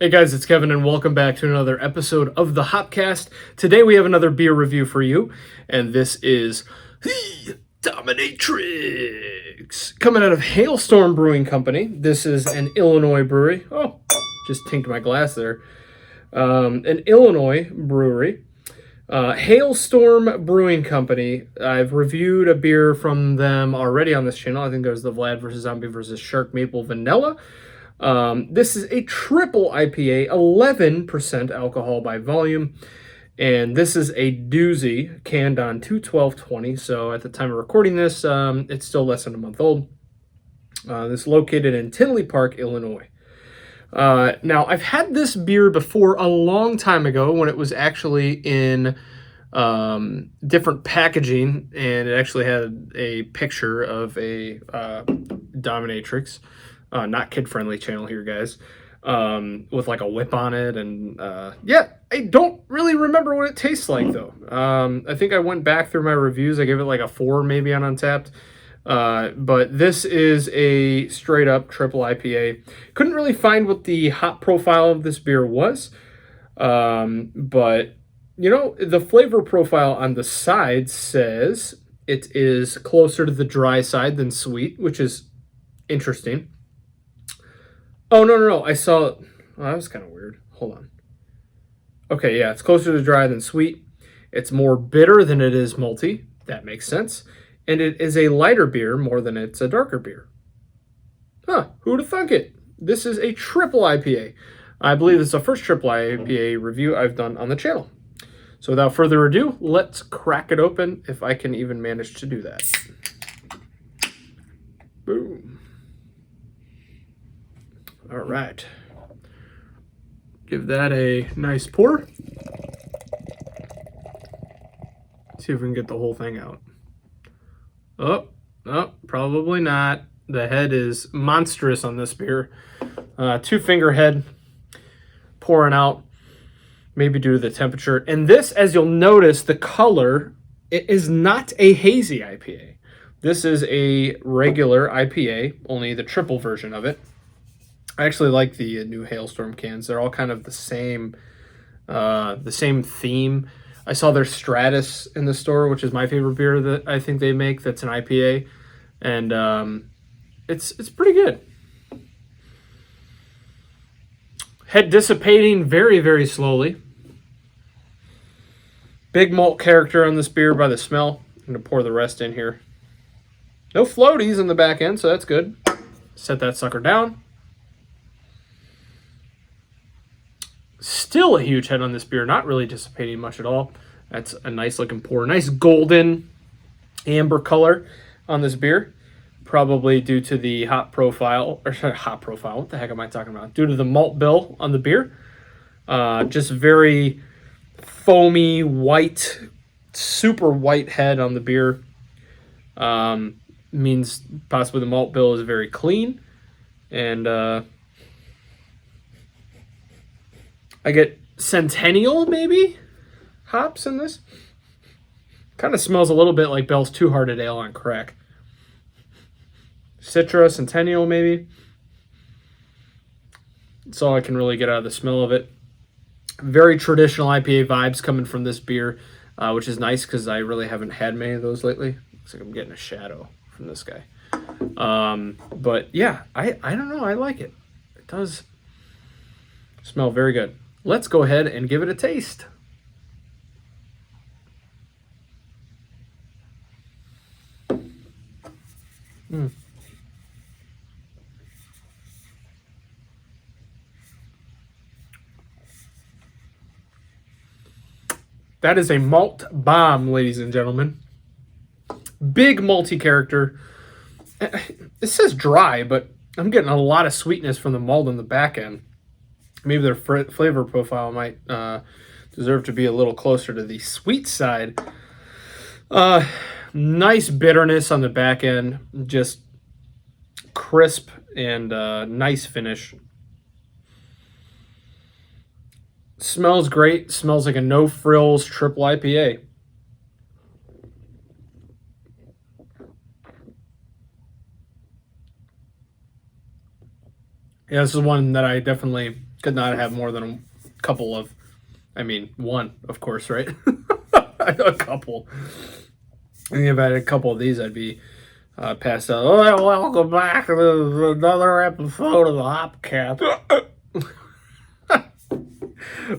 Hey guys, it's Kevin and welcome back to another episode of the Hopcast. Today we have another beer review for you, and this is the Dominatrix, coming out of Hailstorm Brewing Company. This is an Illinois brewery. Oh, just tinked my glass there. An Illinois brewery. Hailstorm Brewing Company. I've reviewed a beer from them already on this channel. I think there's the Vlad versus Zombie versus Shark Maple Vanilla. This is a triple IPA, 11% alcohol by volume, and this is a doozy, canned on 2/12/20, so at the time of recording this, it's still less than a month old. This is located in Tinley Park, Illinois. Now, I've had this beer before a long time ago when it was actually in different packaging, and it actually had a picture of a Dominatrix. Not kid-friendly channel here, guys, with like a whip on it, and yeah, I don't really remember what it tastes like, though. I think I went back through my reviews. I gave it like a 4 maybe on Untappd, but this is a straight-up triple IPA. Couldn't really find what the hop profile of this beer was, but, you know, the flavor profile on the side says it is closer to the dry side than sweet, which is interesting. Oh, no. I saw... Oh, that was kind of weird. Hold on. Okay, yeah, it's closer to dry than sweet. It's more bitter than it is malty. That makes sense. And it is a lighter beer more than it's a darker beer. Huh, who'd have thunk it? This is a triple IPA. I believe it's the first triple IPA review I've done on the channel. So without further ado, let's crack it open, if I can even manage to do that. Boom. All right, give that a nice pour. See if we can get the whole thing out. Oh, probably not. The head is monstrous on this beer. 2-finger head pouring out, maybe due to the temperature. And this, as you'll notice, the color, it is not a hazy IPA. This is a regular IPA, only the triple version of it. I actually like the new Hailstorm cans. They're all kind of the same theme. I saw their Stratus in the store, which is my favorite beer that I think they make. That's an IPA, and it's pretty good. Head dissipating very, very slowly. Big malt character on this beer by the smell. I'm gonna pour the rest in here. No floaties in the back end, so that's good. Set that sucker down. Still a huge head on this beer, not really dissipating much at all. That's a nice looking pour. Nice golden amber color on this beer. Probably due to the hop profile, or sorry, hop profile, what the heck am I talking about? Due to the malt bill on the beer. Just very foamy, white, super white head on the beer. Means possibly the malt bill is very clean. And I get centenial, maybe, hops in this. Kind of smells a little bit like Bell's Two-Hearted Ale on crack. Citra, centennial, maybe. That's all I can really get out of the smell of it. Very traditional IPA vibes coming from this beer, which is nice because I really haven't had many of those lately. Looks like I'm getting a shadow from this guy. But yeah, I don't know. I like it. It does smell very good. Let's go ahead and give it a taste. That is a malt bomb, ladies and gentlemen. Big malty character. It says dry, but I'm getting a lot of sweetness from the malt on the back end. Maybe their flavor profile might deserve to be a little closer to the sweet side. Nice bitterness on the back end. Just crisp and nice finish. Smells great. Smells like a no-frills triple IPA. Yeah, this is one that I definitely could not have more than a couple of. I mean, one, of course, right? A couple. I think if I had a couple of these, I'd be passed out. Oh, welcome back to another episode of the Hopcast.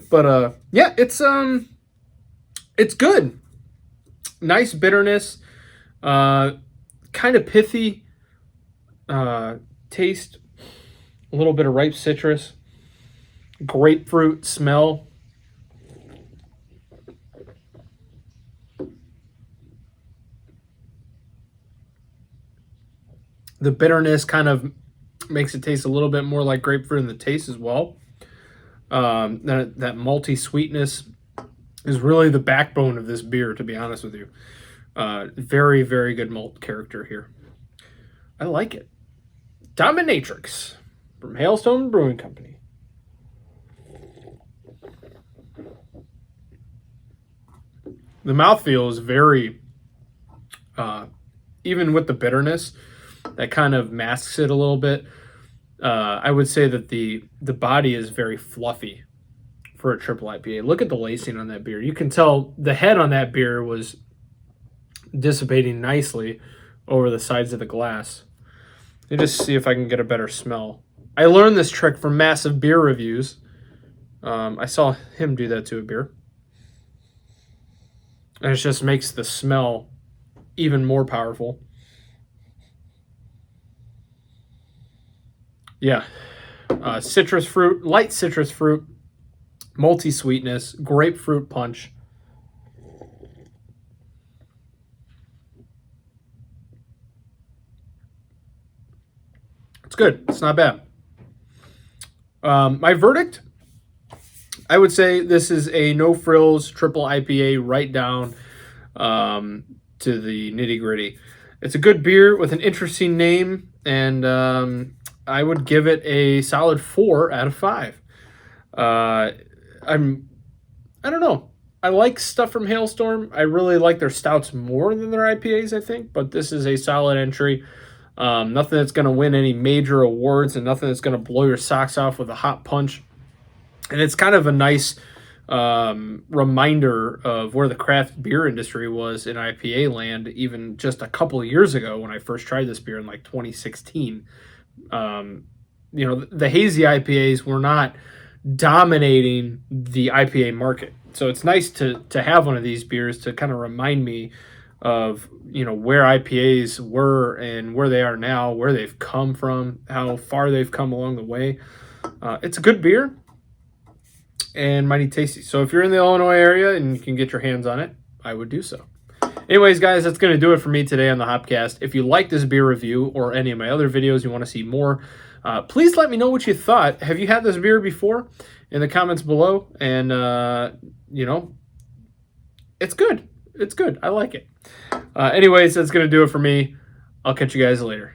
But yeah, it's good. Nice bitterness, kind of pithy taste, a little bit of ripe citrus, grapefruit smell. The bitterness kind of makes it taste a little bit more like grapefruit in the taste as well. That malty sweetness is really the backbone of this beer, to be honest with you. Very, very good malt character here. I like it. Dominatrix from Hailstorm Brewing Company. The mouthfeel is very, even with the bitterness, that kind of masks it a little bit. I would say that the body is very fluffy for a triple IPA. Look at the lacing on that beer. You can tell the head on that beer was dissipating nicely over the sides of the glass. Let me just see if I can get a better smell. I learned this trick from Massive Beer Reviews. I saw him do that to a beer. And it just makes the smell even more powerful. Yeah. Citrus fruit, light citrus fruit, malty sweetness, grapefruit punch. It's good. It's not bad. My verdict, I would say this is a no-frills triple IPA right down to the nitty-gritty. It's a good beer with an interesting name, and I would give it a solid 4 out of 5. I don't know. I like stuff from Hailstorm. I really like their stouts more than their IPAs, I think, but this is a solid entry. Nothing that's going to win any major awards and nothing that's going to blow your socks off with a hot punch. And it's kind of a nice reminder of where the craft beer industry was in IPA land even just a couple of years ago when I first tried this beer in like 2016. The hazy IPAs were not dominating the IPA market. So it's nice to have one of these beers to kind of remind me of, where IPAs were and where they are now, where they've come from, how far they've come along the way. It's a good beer and mighty tasty. So if you're in the Illinois area and you can get your hands on it, I would do so. Anyways, guys, that's going to do it for me today on the Hopcast. If you like this beer review or any of my other videos, you want to see more, please let me know what you thought. Have you had this beer before? In the comments below. And, it's good. It's good. I like it. Anyways, that's going to do it for me. I'll catch you guys later.